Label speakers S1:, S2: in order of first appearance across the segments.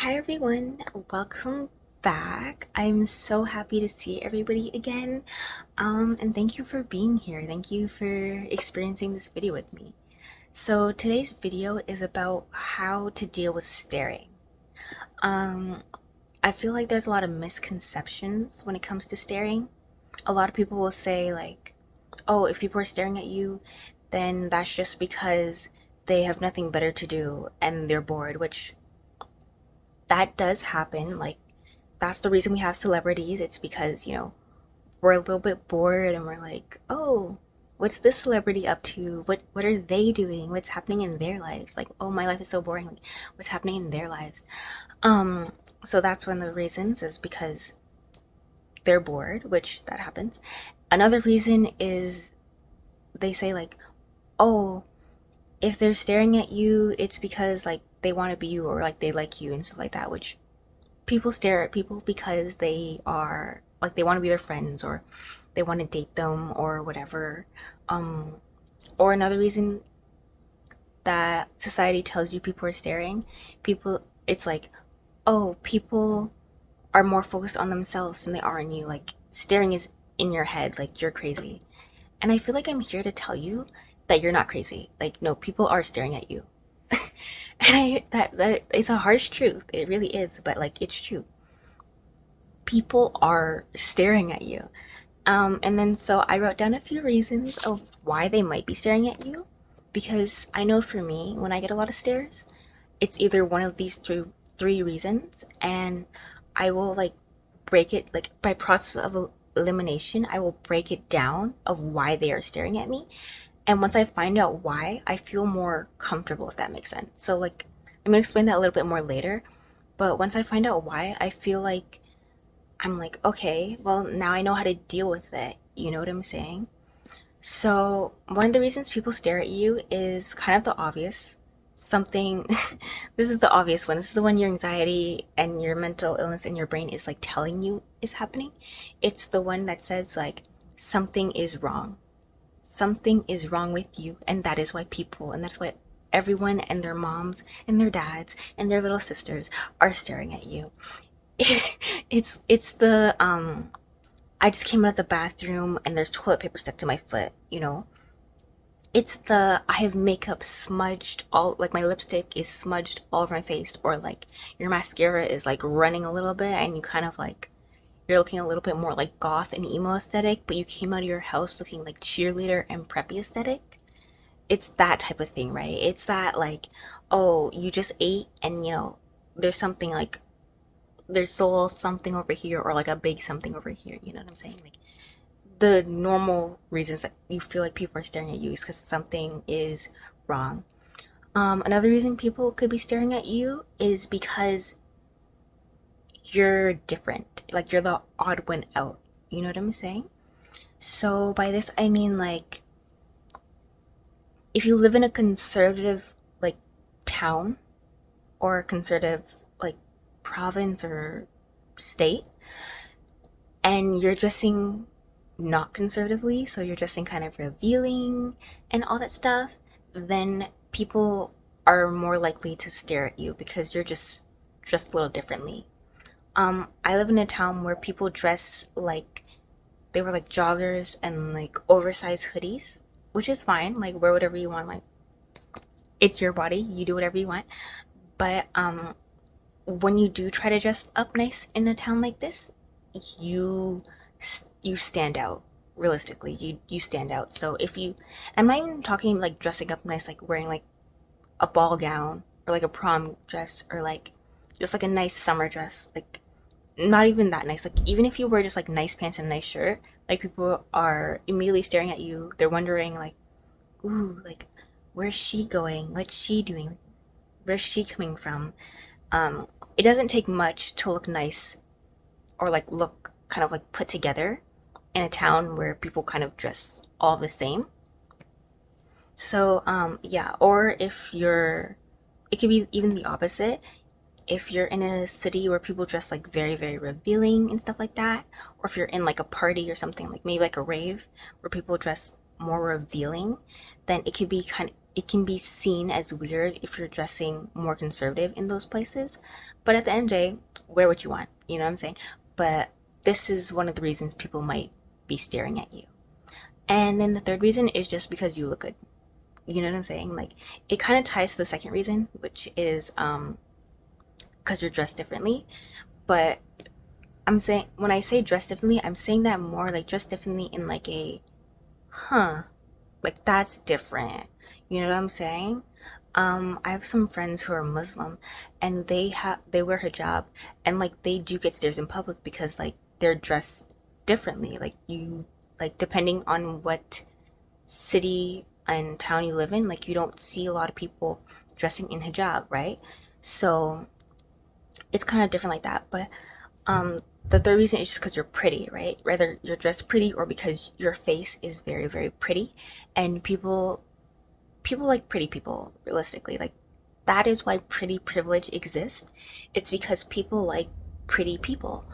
S1: Hi everyone, welcome back. I'm so happy to see everybody again. And thank you for being here. Thank you for experiencing this video with me. So today's video is about how to deal with staring. Um, I feel like there's a lot of misconceptions when it comes to staring. A lot of people will say like, oh, if people are staring at you, then that's just because they have nothing better to do and they're bored, which that does happen. Like, that's the reason we have celebrities. It's because, we're a little bit bored and we're like, oh, what's this celebrity up to? What are they doing? What's happening in their lives? Like, oh, my life is so boring. Like, what's happening in their lives? So that's one of the reasons is because they're bored, which that happens. Another reason is they say like, oh, if they're staring at you, it's because like they want to be you or like they like you and stuff like that, which people stare at people because they are like they want to be their friends or they want to date them or whatever. Um, or another reason that society tells you people are staring, people, it's like, oh, people are more focused on themselves than they are on you. Like staring is in your head, like you're crazy. And I feel like I'm here to tell you that you're not crazy. Like no, people are staring at you. And that it's a harsh truth. It really is, but like it's true. People are staring at you. And then so I wrote down a few reasons of why they might be staring at you, because I know for me, when I get a lot of stares, it's either one of these three reasons, and I will like break it like by process of elimination. I will break it down of why they are staring at me, and once I find out why, I feel more comfortable, if that makes sense. So like I'm gonna explain that a little bit more later, but once I find out why, I feel like I'm like, okay, well, now I know how to deal with it. You know what I'm saying? So, one of the reasons people stare at you is kind of the obvious. Something, this is the obvious one. This is the one your anxiety and your mental illness in your brain is like telling you is happening. It's the one that says, like, something is wrong. Something is wrong with you, and that is why people, and that's why everyone and their moms and their dads and their little sisters are staring at you. It's the I just came out of the bathroom and there's toilet paper stuck to my foot. It's the I have makeup smudged all, like my lipstick is smudged all over my face, or like your mascara is like running a little bit and you kind of like you're looking a little bit more like goth and emo aesthetic, but you came out of your house looking like cheerleader and preppy aesthetic. It's that type of thing, right? It's that like, oh, you just ate and there's something like there's a little something over here or like a big something over here. You know what I'm saying? Like the normal reasons that you feel like people are staring at you is because something is wrong. Another reason people could be staring at you is because you're different. Like you're the odd one out. You know what I'm saying? So by this I mean like if you live in a conservative like town or a conservative like province or state, and you're dressing not conservatively, so you're dressing kind of revealing and all that stuff, then people are more likely to stare at you because you're just dressed a little differently. I live in a town where people dress like they were like joggers and like oversized hoodies, which is fine. Like wear whatever you want. Like it's your body, you do whatever you want. But when you do try to dress up nice in a town like this, you you stand out. Realistically, you stand out. So if you, I'm not even talking like dressing up nice, like wearing like a ball gown or like a prom dress or like just like a nice summer dress, like not even that nice. Like even if you wear just like nice pants and a nice shirt, like people are immediately staring at you. They're wondering like, ooh, like where's she going? What's she doing? Where's she coming from? It doesn't take much to look nice or like look kind of like put together in a town where people kind of dress all the same. So yeah, or if you're, it could be even the opposite. If you're in a city where people dress like very very revealing and stuff like that, or if you're in like a party or something like maybe like a rave where people dress more revealing, then it can be seen as weird if you're dressing more conservative in those places. But at the end of the day, wear what you want, you know what I'm saying? But this is one of the reasons people might be staring at you. And then the third reason is just because you look good. You know what I'm saying? Like, it kind of ties to the second reason, which is because you're dressed differently. But I'm saying, when I say dress differently, I'm saying that more like dress differently in like a, huh, like that's different. You know what I'm saying? I have some friends who are Muslim, and they wear hijab, and like they do get stares in public because like they're dressed differently. Like depending on what city and town you live in, like you don't see a lot of people dressing in hijab, right? So it's kind of different like that. But the third reason is just because you're pretty, right? Whether you're dressed pretty or because your face is very, very pretty, and people like pretty people, realistically. Like, that is why pretty privilege exists. It's because people like pretty people.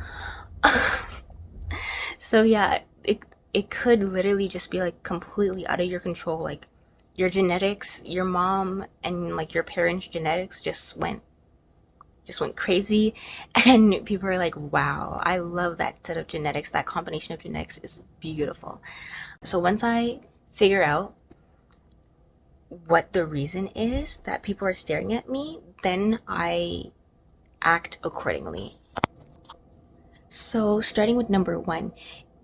S1: So yeah, it could literally just be like completely out of your control. Like, your genetics, your mom and like your parents' genetics just went crazy, and people are like, wow, I love that set of genetics. That combination of genetics is beautiful. So once I figure out what the reason is that people are staring at me, then I act accordingly. So starting with number one,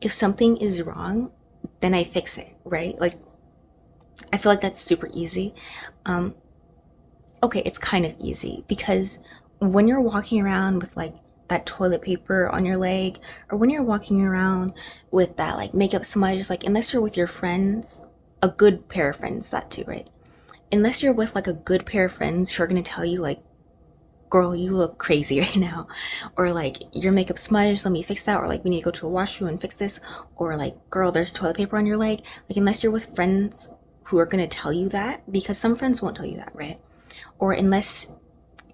S1: if something is wrong, then I fix it, right? Like, I feel like that's super easy. um okay, it's kind of easy because when you're walking around with like that toilet paper on your leg, or when you're walking around with that like makeup smudge, like unless you're with your friends, a good pair of friends, that too, right? Unless you're with like a good pair of friends who are gonna tell you like, girl, you look crazy right now, or like your makeup smudge, let me fix that, or like we need to go to a washroom and fix this, or like, girl, there's toilet paper on your leg. Like, unless you're with friends who are gonna tell you that, because some friends won't tell you that, right? Or unless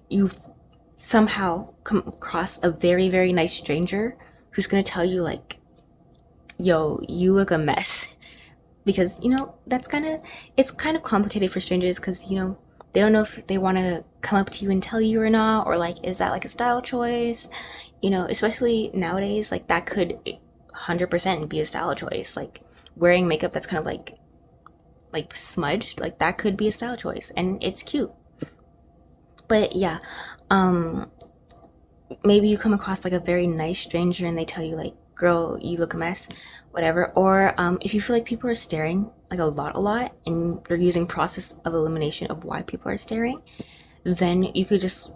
S1: you've somehow come across a very, very nice stranger who's gonna tell you like, yo, you look a mess. Because, that's it's kind of complicated for strangers, because, they don't know if they want to come up to you and tell you or not, or like, is that like a style choice? Especially nowadays, like that could 100% be a style choice. Like, wearing makeup that's kind of like smudged, like that could be a style choice, and it's cute. But yeah, um maybe you come across like a very nice stranger and they tell you like, girl, you look a mess, whatever. Or if you feel like people are staring like a lot and you're using process of elimination of why people are staring, then you could just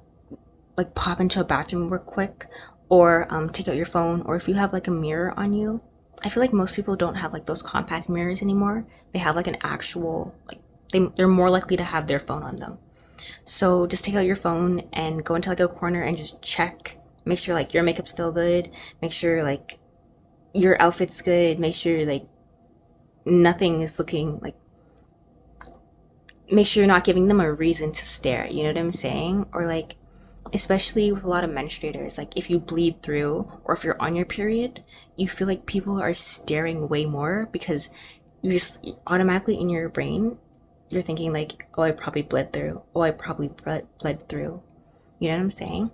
S1: like pop into a bathroom real quick, or take out your phone, or if you have like a mirror on you. I feel like most people don't have like those compact mirrors anymore. They have like an actual, like, they're more likely to have their phone on them. So just take out your phone and go into like a corner and just check. Make sure like your makeup's still good. Make sure like your outfit's good. Make sure like nothing is looking like. Make sure you're not giving them a reason to stare. You know what I'm saying? Or like, especially with a lot of menstruators, like if you bleed through or if you're on your period, you feel like people are staring way more because you just automatically in your brain you're thinking like, oh, I probably bled through. Oh, I probably bled through. You know what I'm saying?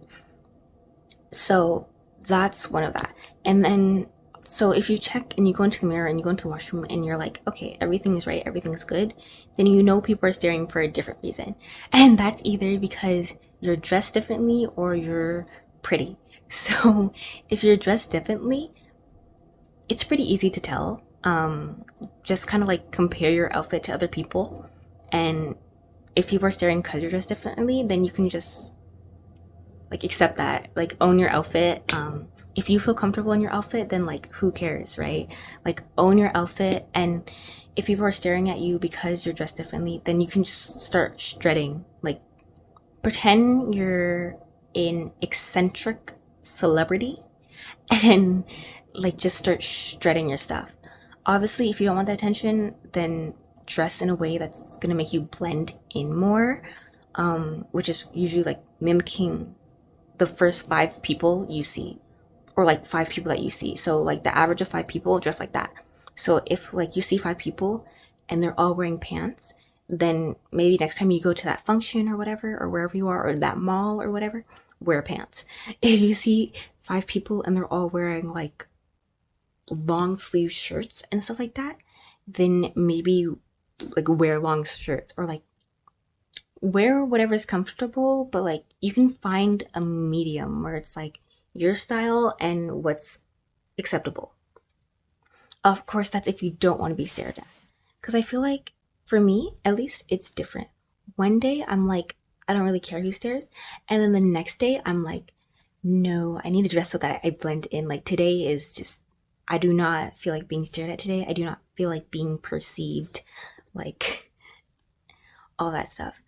S1: So that's one of that. And then, so if you check and you go into the mirror and you go into the washroom and you're like, okay, everything is right, everything's good, then you know people are staring for a different reason. And that's either because you're dressed differently or you're pretty. So if you're dressed differently, it's pretty easy to tell. Just kind of like compare your outfit to other people, and if people are staring because you're dressed differently, then you can just like accept that, like own your outfit. If you feel comfortable in your outfit, then like who cares, right? Like, own your outfit, and if people are staring at you because you're dressed differently, then you can just start strutting. Like, pretend you're an eccentric celebrity and like just start strutting your stuff. Obviously, if you don't want the attention, then dress in a way that's gonna make you blend in more, which is usually like mimicking the first five people you see, or like five people that you see. So like the average of five people, dress like that. So if like you see five people, and they're all wearing pants, then maybe next time you go to that function or whatever, or wherever you are, or that mall or whatever, wear pants. If you see 5 people and they're all wearing like long sleeve shirts and stuff like that, then maybe like wear long shirts, or like wear whatever's comfortable, but like you can find a medium where it's like your style and what's acceptable. Of course, that's if you don't want to be stared at. Because I feel like, for me at least, it's different. One day I'm like, I don't really care who stares. And then the next day I'm like, no, I need to dress so that I blend in. Like today is just, I do not feel like being stared at today. I do not feel like being perceived, like all that stuff.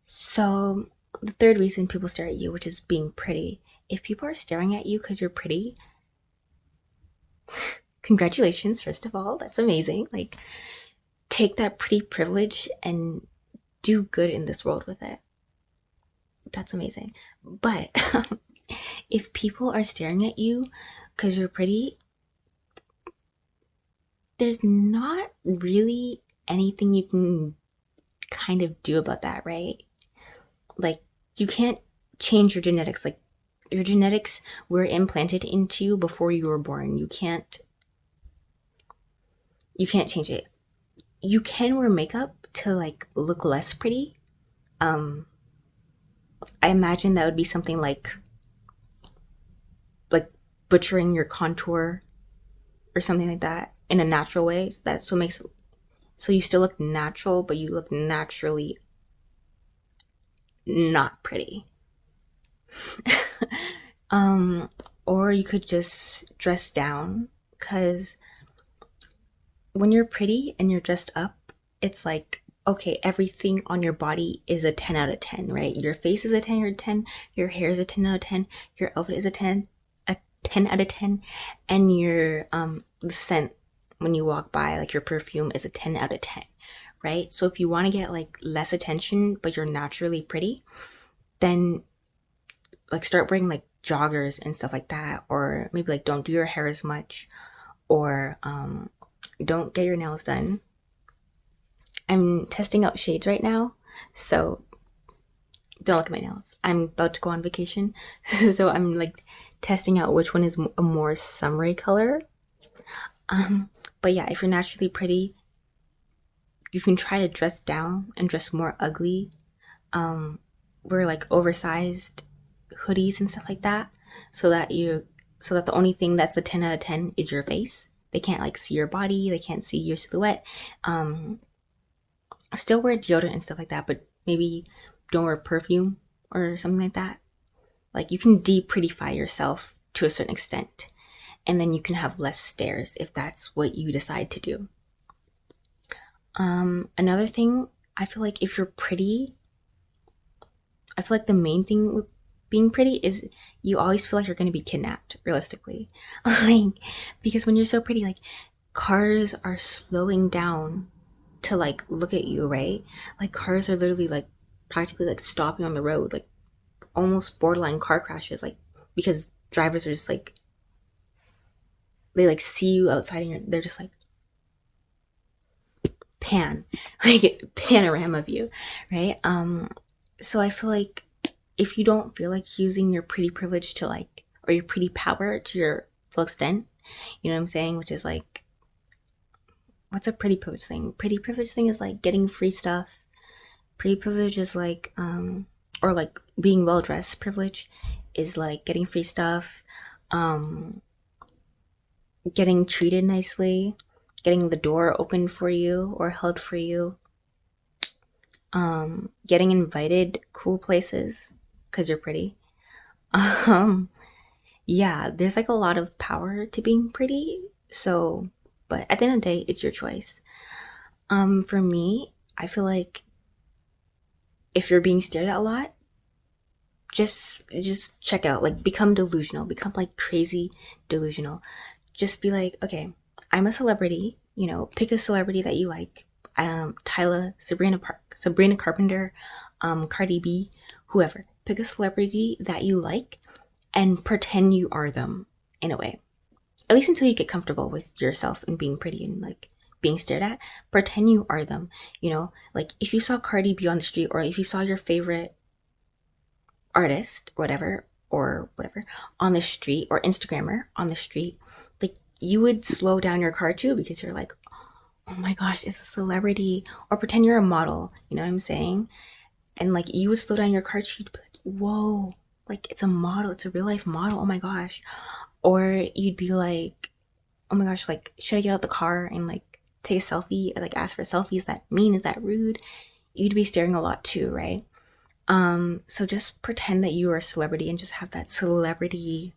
S1: So, the third reason people stare at you, which is being pretty. If people are staring at you because you're pretty, congratulations, first of all, that's amazing. Like, take that pretty privilege and do good in this world with it. That's amazing. But if people are staring at you because you're pretty, there's not really anything you can kind of do about that, right? Like, you can't change your genetics. Like, your genetics were implanted into you before you were born. You can't change it. You can wear makeup to like look less pretty. I imagine that would be something like butchering your contour or something like that in a natural way, so you still look natural, but you look naturally not pretty. Or you could just dress down, because when you're pretty and you're dressed up, it's like, okay, everything on your body is a 10 out of 10, right? Your face is a 10 out of 10, your hair is a 10 out of 10, your outfit is a 10 out of 10, and your the scent when you walk by, like your perfume, is a 10 out of 10, right? So if you want to get like less attention but you're naturally pretty, then like start wearing like joggers and stuff like that, or maybe like don't do your hair as much, or don't get your nails done. I'm testing out shades right now, so don't look at my nails. I'm about to go on vacation, so I'm like testing out which one is a more summery color. But yeah, if you're naturally pretty, you can try to dress down and dress more ugly. Wear like oversized hoodies and stuff like that, so that the only thing that's a 10 out of 10 is your face. They can't like see your body, they can't see your silhouette. Still wear deodorant and stuff like that, but maybe don't wear perfume or something like that. Like, you can de-prettify yourself to a certain extent, and then you can have less stares if that's what you decide to do. Another thing, I feel like if you're pretty, I feel like the main thing with being pretty is you always feel like you're going to be kidnapped, realistically. Like, because when you're so pretty, like, cars are slowing down to like look at you, right? Like, cars are literally like practically like stopping on the road, like almost borderline car crashes, like, because drivers are just like, they like see you outside and they're just like like panorama view, right? So I feel like if you don't feel like using your pretty privilege to like, or your pretty power to your full extent, you know what I'm saying? Which is like, what's a pretty privilege thing? Pretty privilege thing is like getting free stuff. Pretty privilege is like, or like being well dressed privilege is like getting free stuff, getting treated nicely, getting the door opened for you or held for you, getting invited cool places because you're pretty. Yeah, there's like a lot of power to being pretty. So, but at the end of the day, it's your choice. For me, I feel like if you're being stared at a lot, just check out, like, become delusional, become like crazy delusional. Just be like, okay, I'm a celebrity, you know, pick a celebrity that you like. Tyla, Sabrina Carpenter, Cardi B, whoever. Pick a celebrity that you like and pretend you are them in a way. At least until you get comfortable with yourself and being pretty and like being stared at, pretend you are them. You know, like if you saw Cardi B on the street, or if you saw your favorite artist, whatever, or whatever, on the street, or Instagrammer on the street, like you would slow down your car too, because you're like, oh my gosh, it's a celebrity. Or pretend you're a model, you know what I'm saying? And like you would slow down your car too, you'd be like, whoa, like it's a model, it's a real life model, oh my gosh. Or you'd be like, oh my gosh, like should I get out the car and like take a selfie, or like ask for a selfie? Is that mean? Is that rude? You'd be staring a lot too, right? So just pretend that you are a celebrity and just have that celebrity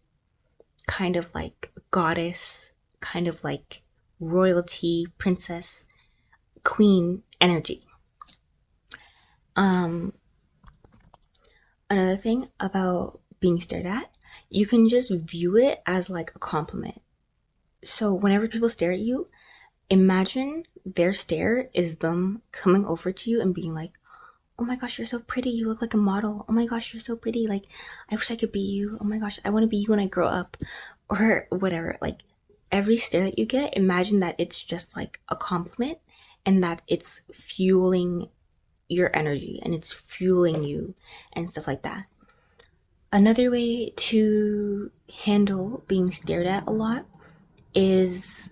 S1: kind of like goddess, kind of like royalty, princess, queen energy. Um, Another thing about being stared at, you can just view it as like a compliment. So whenever people stare at you, imagine their stare is them coming over to you and being like, oh my gosh, you're so pretty. You look like a model. Oh my gosh, you're so pretty. Like, I wish I could be you. Oh my gosh, I want to be you when I grow up. Or whatever. Like, every stare that you get, imagine that it's just like a compliment, and that it's fueling your energy and it's fueling you and stuff like that. Another way to handle being stared at a lot is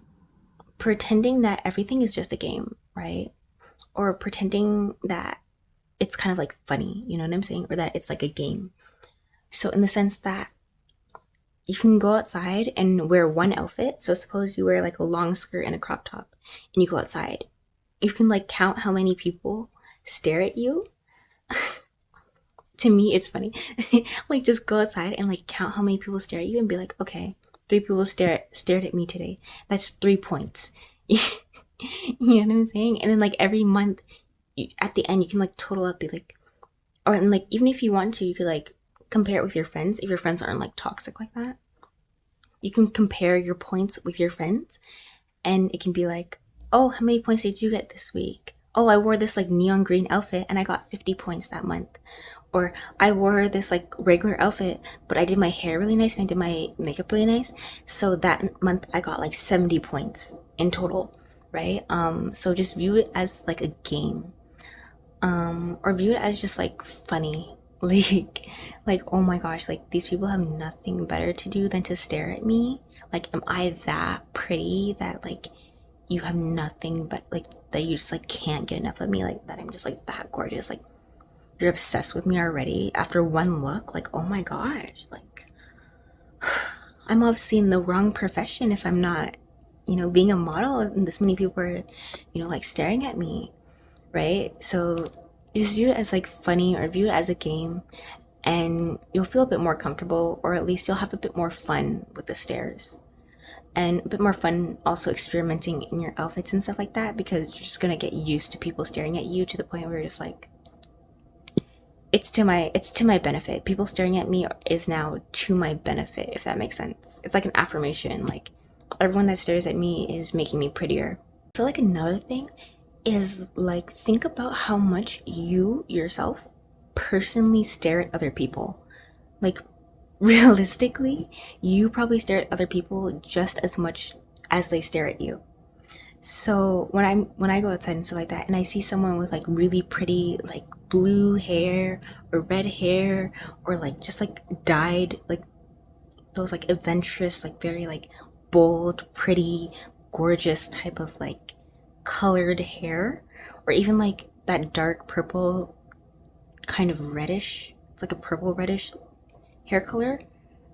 S1: pretending that everything is just a game, right? Or pretending that it's kind of like funny, you know what I'm saying? Or that it's like a game. So in the sense that you can go outside and wear one outfit. So suppose you wear like a long skirt and a crop top and you go outside. You can like count how many people stare at you. To me, it's funny. Like just go outside and like count how many people stare at you and be like, okay, 3 people stared at me today. That's 3 points. You know what I'm saying? And then like every month, at the end, you can like total up, be like, or and like even if you want to, you could like compare it with your friends. If your friends aren't like toxic like that, you can compare your points with your friends, and it can be like, oh, how many points did you get this week? Oh, I wore this like neon green outfit and I got 50 points that month. Or I wore this like regular outfit, but I did my hair really nice and I did my makeup really nice. So that month I got like 70 points in total, right? So just view it as like a game. Or view it as just like funny. Like oh my gosh, like these people have nothing better to do than to stare at me. Like, am I that pretty that like you have nothing but like that you just like can't get enough of me, like that I'm just like that gorgeous, like you're obsessed with me already after one look? Like, oh my gosh, like I'm obviously in the wrong profession if I'm not, being a model and this many people are, like staring at me, right? So just view it as like funny, or view it as a game, and you'll feel a bit more comfortable, or at least you'll have a bit more fun with the stares. And a bit more fun also experimenting in your outfits and stuff like that, because you're just gonna get used to people staring at you to the point where you're just like, it's to my benefit. People staring at me is now to my benefit, if that makes sense. It's like an affirmation, like everyone that stares at me is making me prettier. I feel like another thing is like, think about how much you yourself personally stare at other people. Like, realistically, you probably stare at other people just as much as they stare at you. So when I go outside and stuff like that, and I see someone with like really pretty like blue hair or red hair, or like just like dyed, like those like adventurous, like very like bold, pretty, gorgeous type of like colored hair, or even like that dark purple kind of reddish, it's like a purple reddish hair color,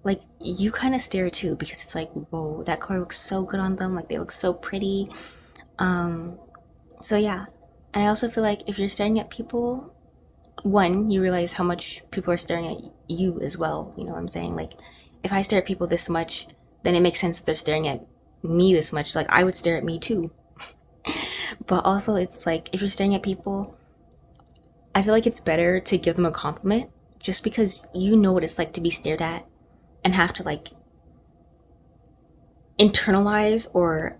S1: like you kind of stare too, because it's like, whoa, that color looks so good on them, like they look so pretty. um so yeah. And I also feel like if you're staring at people, one, you realize how much people are staring at you as well, you know what I'm saying? Like, if I stare at people this much, then it makes sense they're staring at me this much, like I would stare at me too. But also, it's like, if you're staring at people, I feel like it's better to give them a compliment, just because you know what it's like to be stared at and have to like internalize, or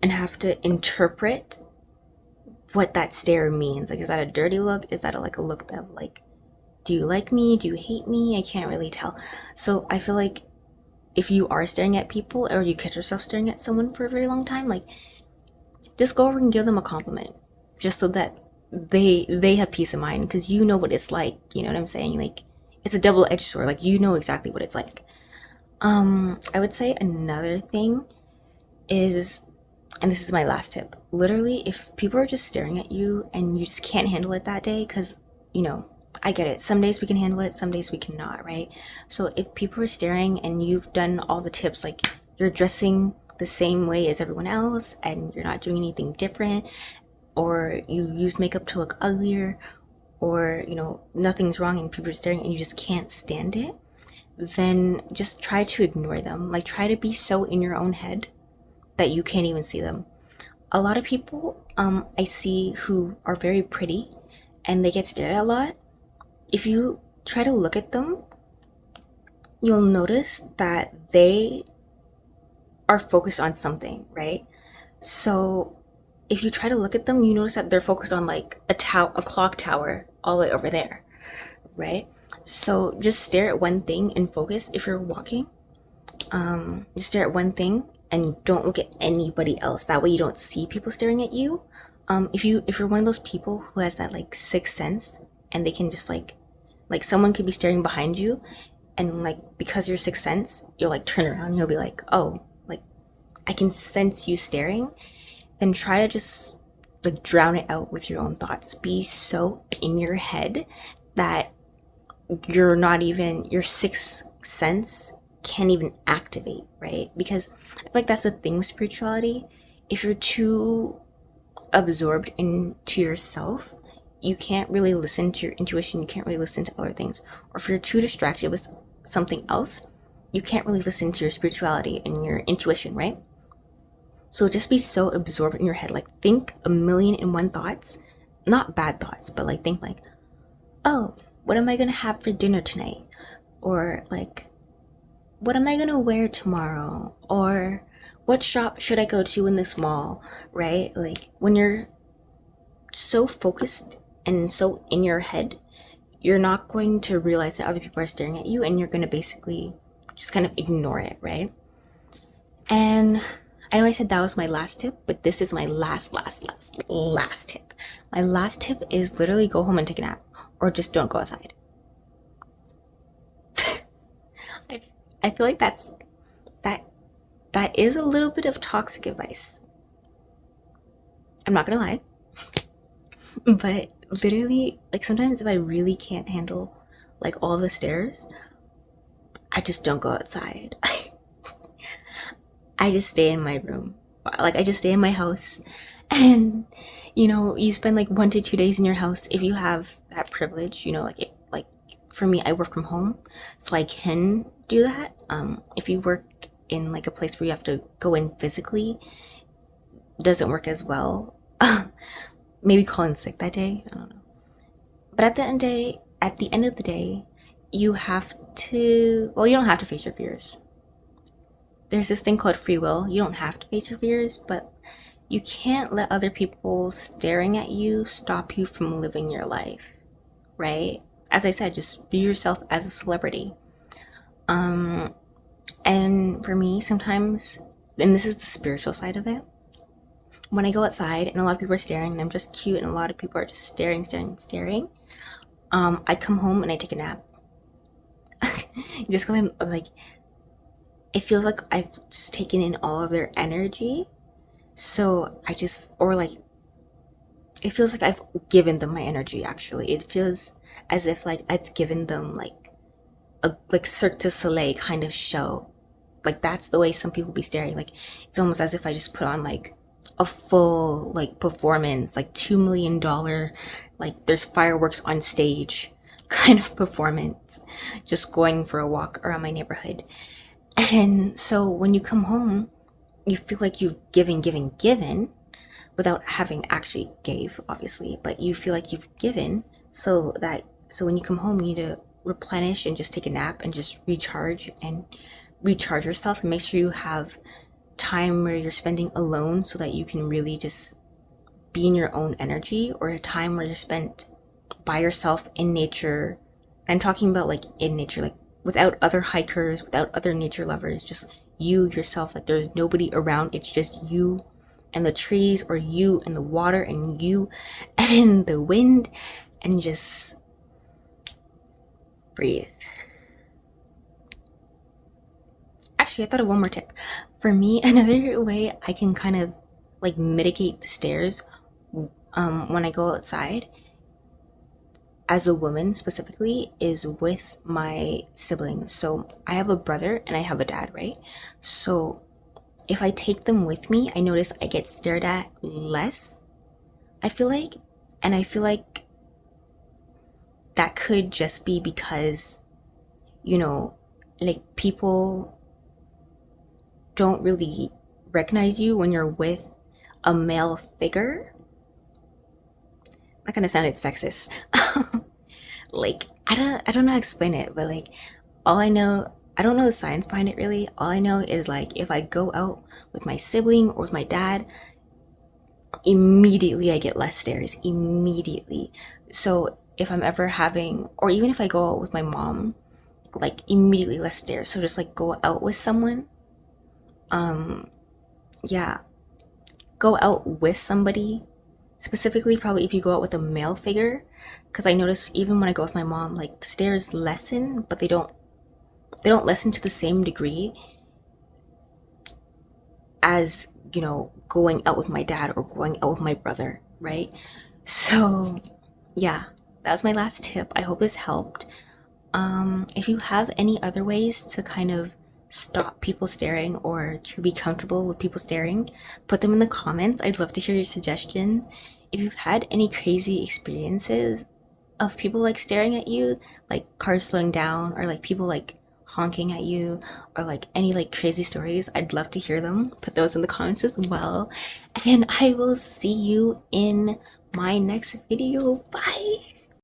S1: and have to interpret what that stare means. Like, is that a dirty look? Is that like a look that like, do you like me? Do you hate me? I can't really tell. So I feel like if you are staring at people, or you catch yourself staring at someone for a very long time, like just go over and give them a compliment, just so that they have peace of mind, because you know what it's like. You know what I'm saying? Like, it's a double-edged sword. Like, you know exactly what it's like. I would say another thing is, and this is my last tip, literally, if people are just staring at you and you just can't handle it that day, because, you know, I get it, some days we can handle it, some days we cannot, right? So if people are staring and you've done all the tips, like you're dressing the same way as everyone else and you're not doing anything different, or you use makeup to look uglier, or, you know, nothing's wrong and people are staring and you just can't stand it, then just try to ignore them. Like, try to be so in your own head that you can't even see them. A lot of people I see who are very pretty and they get stared at a lot. If you try to look at them, you'll notice that they are focused on something, right? So if you try to look at them, you notice that they're focused on like a clock tower all the way over there, right? So just stare at one thing and focus. If you're walking, just stare at one thing and don't look at anybody else. That way you don't see people staring at you. If you're one of those people who has that like sixth sense and they can just like someone could be staring behind you, and like because your sixth sense, you'll like turn around and you'll be like, oh, like I can sense you staring. Then try to just like drown it out with your own thoughts. Be so in your head that you're not even, your sixth sense can't even activate, right? Because I feel like that's the thing with spirituality. If you're too absorbed into yourself, you can't really listen to your intuition, you can't really listen to other things. Or if you're too distracted with something else, you can't really listen to your spirituality and your intuition, right? So just be so absorbed in your head, like think a million and one thoughts, not bad thoughts, but like think like, oh, what am I gonna have for dinner tonight? Or like, what am I gonna wear tomorrow? Or what shop should I go to in this mall, right? Like when you're so focused and so in your head, you're not going to realize that other people are staring at you, and you're gonna basically just kind of ignore it, right? And I know I said that was my last tip, but this is my last tip. My last tip is literally go home and take a nap, or just don't go outside. I feel like that is a little bit of toxic advice. I'm not gonna lie. But literally, like sometimes if I really can't handle like all the stairs, I just don't go outside. I just stay in my room. Like I just stay in my house, and you know, you spend like 1 to 2 days in your house if you have that privilege, you know, like for me, I work from home, so I can do that. If you work in like a place where you have to go in physically, it doesn't work as well. Maybe call in sick that day, I don't know. But at the end of the day, you have to, well, you don't have to face your fears. There's this thing called free will. You don't have to face your fears, but you can't let other people staring at you stop you from living your life, right? As I said, just be yourself as a celebrity. And for me, sometimes, and this is the spiritual side of it, when I go outside and a lot of people are staring and I'm just cute and a lot of people are just staring, I come home and I take a nap. Just because I'm like, it feels like I've just taken in all of their energy. So I just, or like, it feels like I've given them my energy, actually. It feels as if like I've given them like a like Cirque du Soleil kind of show. Like that's the way some people be staring. Like it's almost as if I just put on like a full like performance, like $2 million, like there's fireworks on stage kind of performance, just going for a walk around my neighborhood. And so when you come home, you feel like you've given without having actually gave, obviously, but you feel like you've given, so when you come home, you need to replenish and just take a nap and just recharge yourself, and make sure you have time where you're spending alone so that you can really just be in your own energy, or a time where you're spent by yourself in nature. I'm talking about like in nature, like without other hikers, without other nature lovers, just you yourself, like there's nobody around, it's just you and the trees, or you and the water, and you and the wind, and just breathe. Actually, I thought of one more tip. For me, another way I can kind of like mitigate the stares when I go outside as a woman specifically is with my siblings. So I have a brother and I have a dad, right? So if I take them with me, I notice I get stared at less, I feel like. And I feel like that could just be because, you know, like people don't really recognize you when you're with a male figure. That kind of sounded sexist. Like I don't know how to explain it, but like all I know, I don't know the science behind it really. All I know is like if I go out with my sibling or with my dad, immediately I get less stares. Immediately. So if I'm ever having, or even if I go out with my mom, like immediately less stares. So just like go out with someone. Yeah, go out with somebody, specifically probably if you go out with a male figure, because I notice even when I go with my mom, like the stares lessen, but they don't lessen to the same degree as, going out with my dad or going out with my brother, right? So yeah, that was my last tip. I hope this helped. If you have any other ways to kind of stop people staring or to be comfortable with people staring, put them in the comments. I'd love to hear your suggestions. If you've had any crazy experiences of people like staring at you, like cars slowing down, or like people like honking at you, or like any like crazy stories, I'd love to hear them. Put those in the comments as well. And I will see you in my next video. Bye.